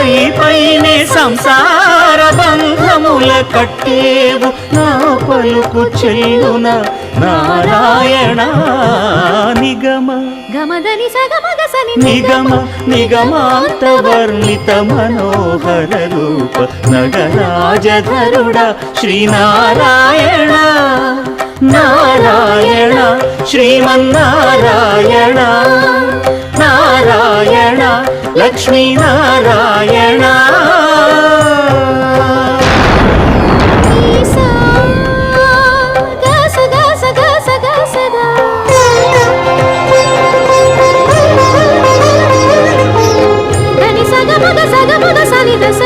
నీపైనే సంసార బంధముల కట్టేవు నా పలుకు చెల్లున నారాయణ నిగమ గమదని సగమగసని నిగమ నిగమాంత వర్ణిత మనోహర రూప నగరాజధరుడ శ్రీనారాయణ నారాయణ శ్రీమన్నారాయణ నారాయణ లక్ష్మీనారాయణ సగమగ సని దస